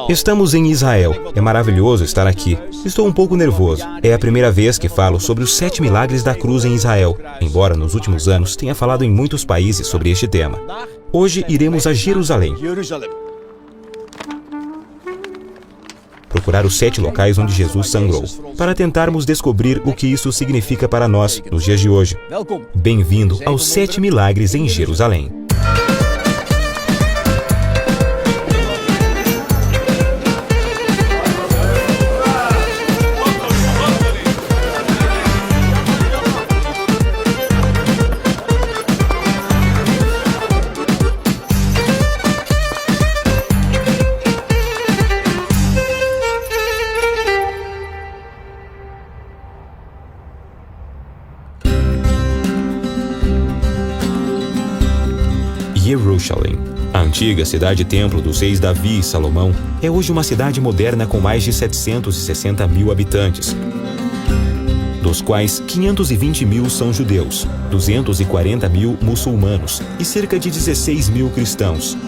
Estamos em Israel. É maravilhoso estar aqui. Estou um pouco nervoso. É a primeira vez que falo sobre os 7 milagres da cruz em Israel, embora nos últimos anos tenha falado em muitos países sobre este tema. Hoje iremos a Jerusalém. Procurar os 7 locais onde Jesus sangrou, para tentarmos descobrir o que isso significa para nós nos dias de hoje. Bem-vindo aos 7 milagres em Jerusalém. Jerusalém, a antiga cidade-templo dos reis Davi e Salomão, é hoje uma cidade moderna com mais de 760 mil habitantes, dos quais 520 mil são judeus, 240 mil muçulmanos e cerca de 16 mil cristãos.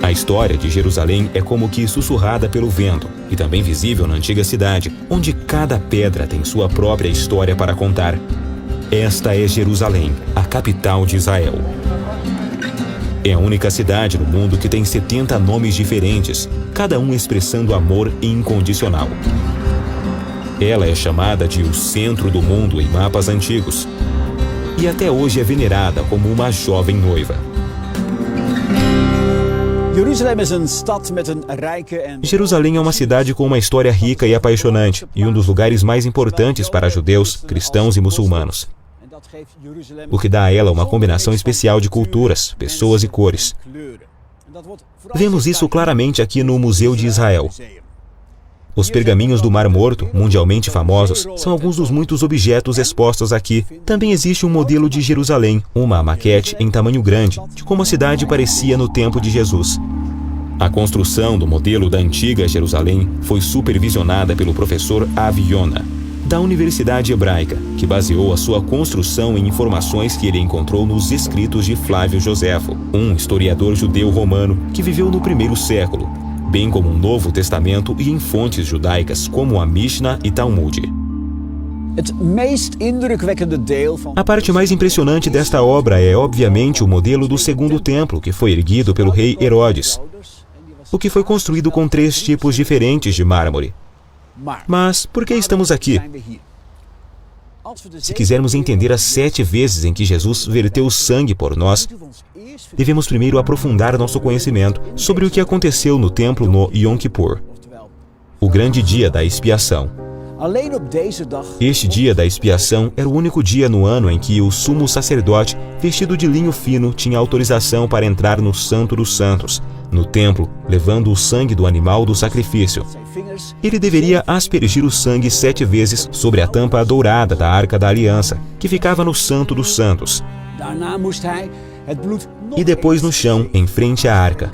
A história de Jerusalém é como que sussurrada pelo vento e também visível na antiga cidade, onde cada pedra tem sua própria história para contar. Esta é Jerusalém, a capital de Israel. É a única cidade no mundo que tem 70 nomes diferentes, cada um expressando amor incondicional. Ela é chamada de o centro do mundo em mapas antigos, e até hoje é venerada como uma jovem noiva. Jerusalém é uma cidade com uma história rica e apaixonante, e um dos lugares mais importantes para judeus, cristãos e muçulmanos. O que dá a ela uma combinação especial de culturas, pessoas e cores. Vemos isso claramente aqui no Museu de Israel. Os pergaminhos do Mar Morto, mundialmente famosos, são alguns dos muitos objetos expostos aqui. Também existe um modelo de Jerusalém, uma maquete em tamanho grande, de como a cidade parecia no tempo de Jesus. A construção do modelo da antiga Jerusalém foi supervisionada pelo professor Avi Yonah, da Universidade Hebraica, que baseou a sua construção em informações que ele encontrou nos escritos de Flávio Joséfo, um historiador judeu romano que viveu no 1º século, bem como no Novo Testamento e em fontes judaicas como a Mishnah e Talmud. A parte mais impressionante desta obra é, obviamente, o modelo do segundo templo, que foi erguido pelo rei Herodes, o que foi construído com 3 tipos diferentes de mármore. Mas por que estamos aqui? Se quisermos entender as 7 vezes em que Jesus verteu sangue por nós, devemos primeiro aprofundar nosso conhecimento sobre o que aconteceu no templo no Yom Kippur, o grande dia da expiação. Este dia da expiação era o único dia no ano em que o sumo sacerdote, vestido de linho fino, tinha autorização para entrar no Santo dos Santos, no templo, levando o sangue do animal do sacrifício. Ele deveria aspergir o sangue 7 vezes sobre a tampa dourada da Arca da Aliança, que ficava no Santo dos Santos, e depois no chão, em frente à arca.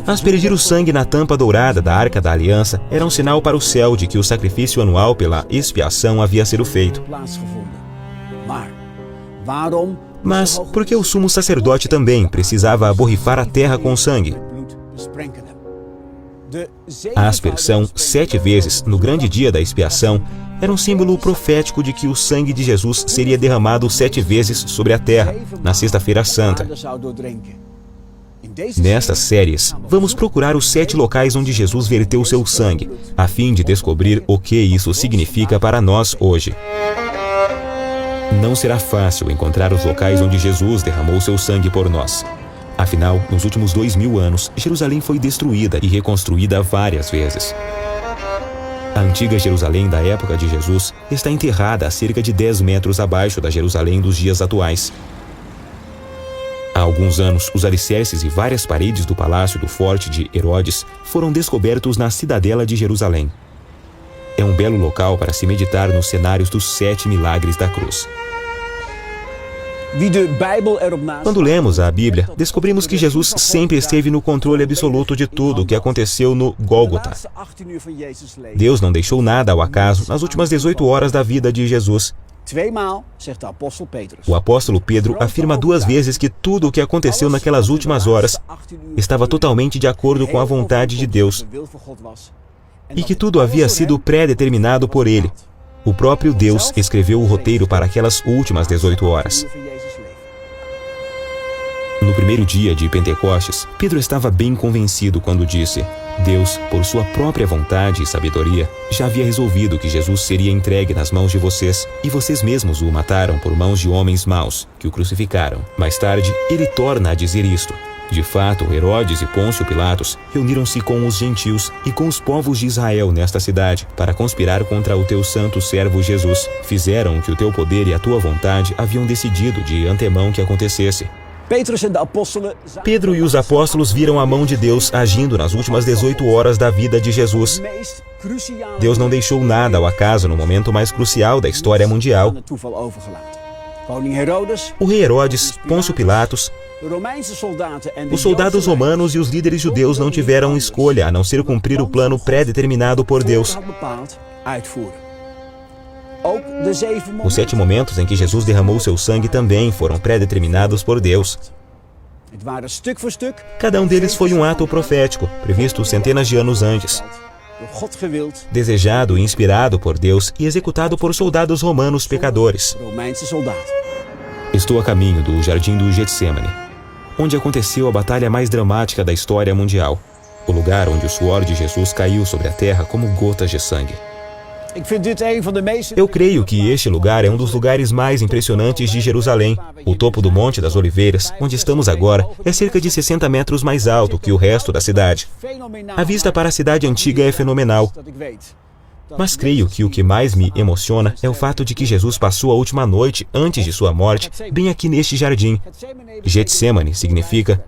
Aspergir o sangue na tampa dourada da Arca da Aliança era um sinal para o céu de que o sacrifício anual pela expiação havia sido feito. Mas por que o sumo sacerdote também precisava borrifar a terra com sangue? A aspersão 7 vezes no grande dia da expiação era um símbolo profético de que o sangue de Jesus seria derramado 7 vezes sobre a terra, na Sexta-feira Santa. Nestas séries, vamos procurar os 7 locais onde Jesus verteu seu sangue, a fim de descobrir o que isso significa para nós hoje. Não será fácil encontrar os locais onde Jesus derramou seu sangue por nós. Afinal, nos últimos 2000 anos, Jerusalém foi destruída e reconstruída várias vezes. A antiga Jerusalém da época de Jesus está enterrada a cerca de 10 metros abaixo da Jerusalém dos dias atuais. Há alguns anos, os alicerces e várias paredes do palácio do Forte de Herodes foram descobertos na cidadela de Jerusalém. É um belo local para se meditar nos cenários dos 7 milagres da cruz. Quando lemos a Bíblia, descobrimos que Jesus sempre esteve no controle absoluto de tudo o que aconteceu no Gólgota. Deus não deixou nada ao acaso nas últimas 18 horas da vida de Jesus. O apóstolo Pedro afirma 2 vezes que tudo o que aconteceu naquelas últimas horas estava totalmente de acordo com a vontade de Deus e que tudo havia sido pré-determinado por Ele. O próprio Deus escreveu o roteiro para aquelas últimas 18 horas. No primeiro dia de Pentecostes, Pedro estava bem convencido quando disse: Deus, por sua própria vontade e sabedoria, já havia resolvido que Jesus seria entregue nas mãos de vocês, e vocês mesmos o mataram por mãos de homens maus, que o crucificaram. Mais tarde, ele torna a dizer isto. De fato, Herodes e Pôncio Pilatos reuniram-se com os gentios e com os povos de Israel nesta cidade para conspirar contra o teu santo servo Jesus. Fizeram o que o teu poder e a tua vontade haviam decidido de antemão que acontecesse. Pedro e os apóstolos viram a mão de Deus agindo nas últimas 18 horas da vida de Jesus. Deus não deixou nada ao acaso no momento mais crucial da história mundial. O rei Herodes, Pôncio Pilatos, os soldados romanos e os líderes judeus não tiveram escolha a não ser cumprir o plano pré-determinado por Deus. Os 7 momentos em que Jesus derramou seu sangue também foram pré-determinados por Deus. Cada um deles foi um ato profético, previsto centenas de anos antes, desejado e inspirado por Deus e executado por soldados romanos pecadores. Estou a caminho do Jardim do Getsemane, onde aconteceu a batalha mais dramática da história mundial, o lugar onde o suor de Jesus caiu sobre a terra como gotas de sangue. Eu creio que este lugar é um dos lugares mais impressionantes de Jerusalém. O topo do Monte das Oliveiras, onde estamos agora, é cerca de 60 metros mais alto que o resto da cidade. A vista para a cidade antiga é fenomenal. Mas creio que o que mais me emociona é o fato de que Jesus passou a última noite antes de sua morte bem aqui neste jardim. Getsemane significa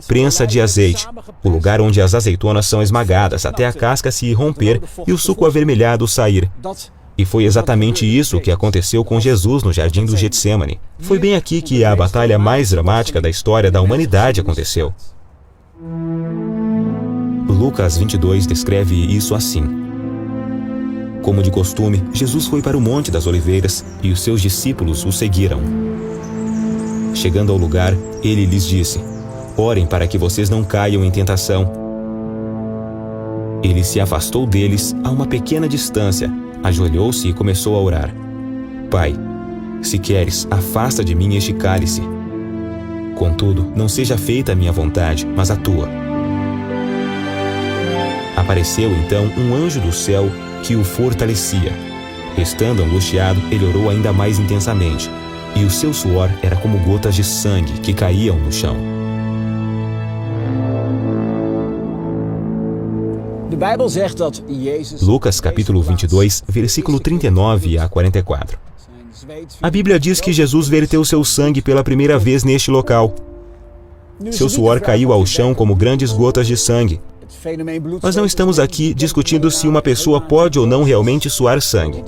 prensa de azeite, o lugar onde as azeitonas são esmagadas até a casca se romper e o suco avermelhado sair. E foi exatamente isso que aconteceu com Jesus no Jardim do Getsemane. Foi bem aqui que a batalha mais dramática da história da humanidade aconteceu. Lucas 22 descreve isso assim. Como de costume, Jesus foi para o Monte das Oliveiras e os seus discípulos o seguiram. Chegando ao lugar, ele lhes disse: Orem para que vocês não caiam em tentação. Ele se afastou deles a uma pequena distância, ajoelhou-se e começou a orar. Pai, se queres, afasta de mim este cálice. Contudo, não seja feita a minha vontade, mas a tua. Apareceu então um anjo do céu que o fortalecia. Estando angustiado, ele orou ainda mais intensamente, e o seu suor era como gotas de sangue que caíam no chão. Lucas capítulo 22, versículo 39 a 44. A Bíblia diz que Jesus verteu seu sangue pela primeira vez neste local. Seu suor caiu ao chão como grandes gotas de sangue. Mas não estamos aqui discutindo se uma pessoa pode ou não realmente suar sangue.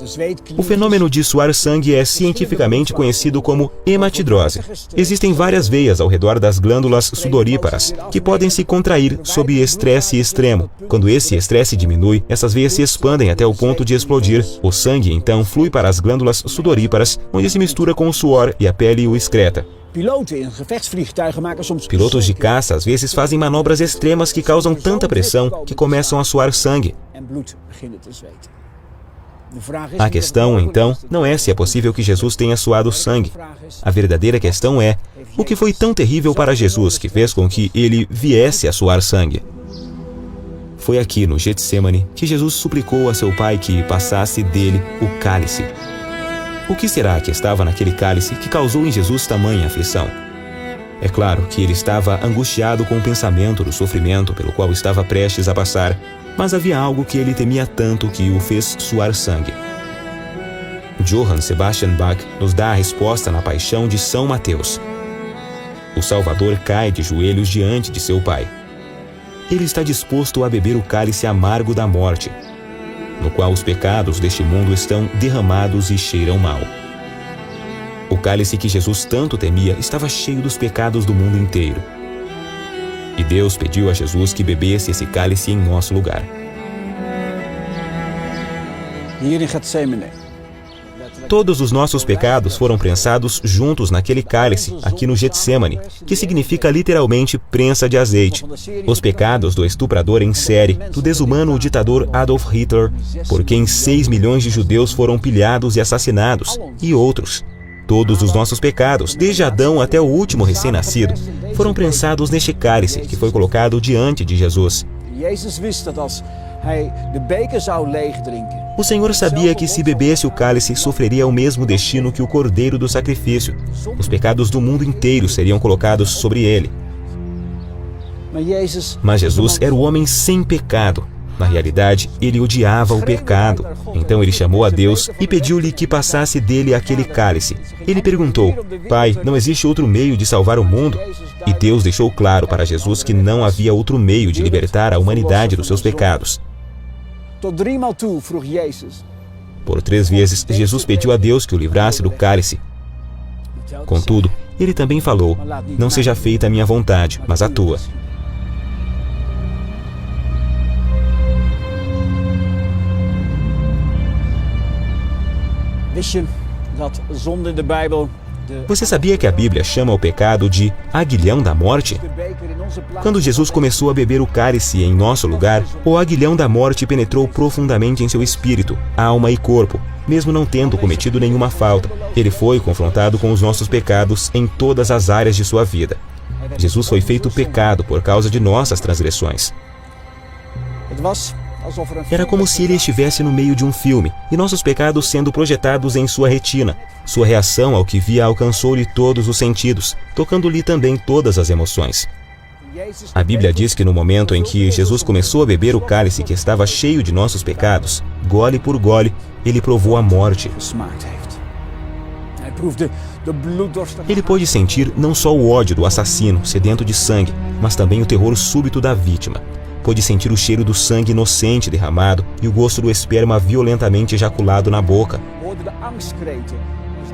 O fenômeno de suar sangue é cientificamente conhecido como hematidrose. Existem várias veias ao redor das glândulas sudoríparas que podem se contrair sob estresse extremo. Quando esse estresse diminui, essas veias se expandem até o ponto de explodir. O sangue então flui para as glândulas sudoríparas, onde se mistura com o suor e a pele o excreta. Pilotos de caça às vezes fazem manobras extremas que causam tanta pressão que começam a suar sangue. A questão, então, não é se é possível que Jesus tenha suado sangue. A verdadeira questão é: o que foi tão terrível para Jesus que fez com que ele viesse a suar sangue? Foi aqui no Getsemane que Jesus suplicou a seu Pai que passasse dele o cálice. O que será que estava naquele cálice que causou em Jesus tamanha aflição? É claro que ele estava angustiado com o pensamento do sofrimento pelo qual estava prestes a passar, mas havia algo que ele temia tanto que o fez suar sangue. Johann Sebastian Bach nos dá a resposta na Paixão de São Mateus. O Salvador cai de joelhos diante de seu Pai. Ele está disposto a beber o cálice amargo da morte, no qual os pecados deste mundo estão derramados e cheiram mal. O cálice que Jesus tanto temia estava cheio dos pecados do mundo inteiro. E Deus pediu a Jesus que bebesse esse cálice em nosso lugar. Todos os nossos pecados foram prensados juntos naquele cálice, aqui no Getsemane, que significa literalmente prensa de azeite. Os pecados do estuprador em série, do desumano ditador Adolf Hitler, por quem 6 milhões de judeus foram pilhados e assassinados, e outros. Todos os nossos pecados, desde Adão até o último recém-nascido, foram prensados neste cálice que foi colocado diante de Jesus. O Senhor sabia que se bebesse o cálice, sofreria o mesmo destino que o cordeiro do sacrifício. Os pecados do mundo inteiro seriam colocados sobre ele. Mas Jesus era o homem sem pecado. Na realidade, ele odiava o pecado. Então ele chamou a Deus e pediu-lhe que passasse dele aquele cálice. Ele perguntou: Pai, não existe outro meio de salvar o mundo? E Deus deixou claro para Jesus que não havia outro meio de libertar a humanidade dos seus pecados. Por 3 vezes, Jesus pediu a Deus que o livrasse do cálice. Contudo, ele também falou: Não seja feita a minha vontade, mas a tua. Você sabia que a Bíblia chama o pecado de aguilhão da morte? Quando Jesus começou a beber o cálice em nosso lugar, o aguilhão da morte penetrou profundamente em seu espírito, alma e corpo, mesmo não tendo cometido nenhuma falta. Ele foi confrontado com os nossos pecados em todas as áreas de sua vida. Jesus foi feito pecado por causa de nossas transgressões. Era como se ele estivesse no meio de um filme, e nossos pecados sendo projetados em sua retina. Sua reação ao que via alcançou-lhe todos os sentidos, tocando-lhe também todas as emoções. A Bíblia diz que no momento em que Jesus começou a beber o cálice que estava cheio de nossos pecados, gole por gole, ele provou a morte. Ele pôde sentir não só o ódio do assassino, sedento de sangue, mas também o terror súbito da vítima. Pôde sentir o cheiro do sangue inocente derramado e o gosto do esperma violentamente ejaculado na boca.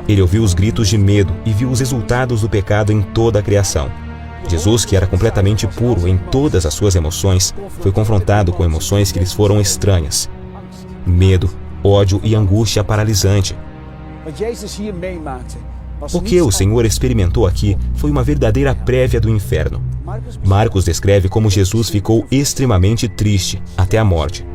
Ele ouviu os gritos de medo e viu os resultados do pecado em toda a criação. Jesus, que era completamente puro em todas as suas emoções, foi confrontado com emoções que lhes foram estranhas: medo, ódio e angústia paralisante. O que o Senhor experimentou aqui foi uma verdadeira prévia do inferno. Marcos descreve como Jesus ficou extremamente triste até a morte.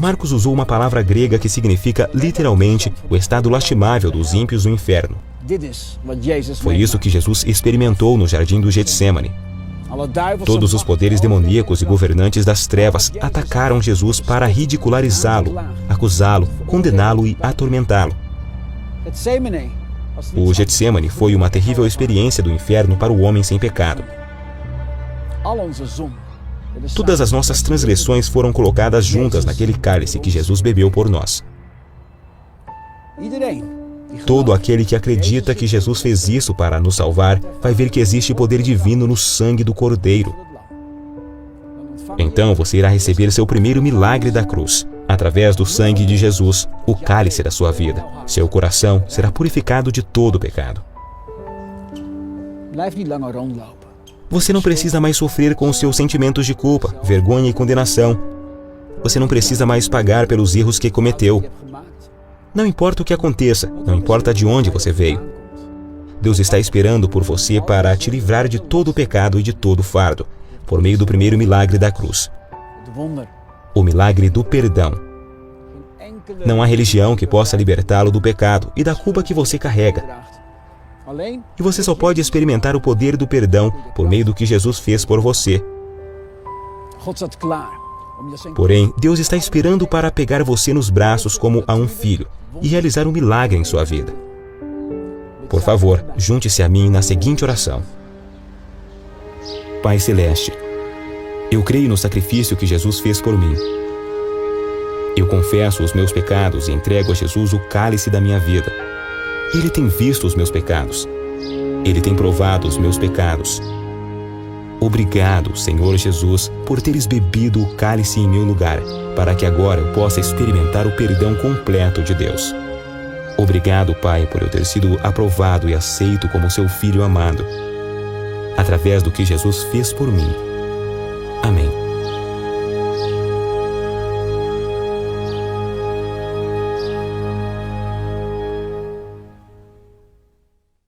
Marcos usou uma palavra grega que significa literalmente o estado lastimável dos ímpios do inferno. Foi isso que Jesus experimentou no jardim do Getsemane. Todos os poderes demoníacos e governantes das trevas atacaram Jesus para ridicularizá-lo, acusá-lo, condená-lo e atormentá-lo. O Getsemane foi uma terrível experiência do inferno para o homem sem pecado. Todas as nossas transgressões foram colocadas juntas naquele cálice que Jesus bebeu por nós. Todo aquele que acredita que Jesus fez isso para nos salvar, vai ver que existe poder divino no sangue do Cordeiro. Então você irá receber seu primeiro milagre da cruz. Através do sangue de Jesus, o cálice da sua vida. Seu coração será purificado de todo o pecado. Você não precisa mais sofrer com os seus sentimentos de culpa, vergonha e condenação. Você não precisa mais pagar pelos erros que cometeu. Não importa o que aconteça, não importa de onde você veio. Deus está esperando por você para te livrar de todo o pecado e de todo o fardo, por meio do primeiro milagre da cruz. O milagre do perdão. Não há religião que possa libertá-lo do pecado e da culpa que você carrega. E você só pode experimentar o poder do perdão por meio do que Jesus fez por você. Porém, Deus está esperando para pegar você nos braços como a um filho e realizar um milagre em sua vida. Por favor, junte-se a mim na seguinte oração. Pai Celeste, eu creio no sacrifício que Jesus fez por mim. Eu confesso os meus pecados e entrego a Jesus o cálice da minha vida. Ele tem visto os meus pecados. Ele tem provado os meus pecados. Obrigado, Senhor Jesus, por teres bebido o cálice em meu lugar, para que agora eu possa experimentar o perdão completo de Deus. Obrigado, Pai, por eu ter sido aprovado e aceito como seu filho amado. Através do que Jesus fez por mim,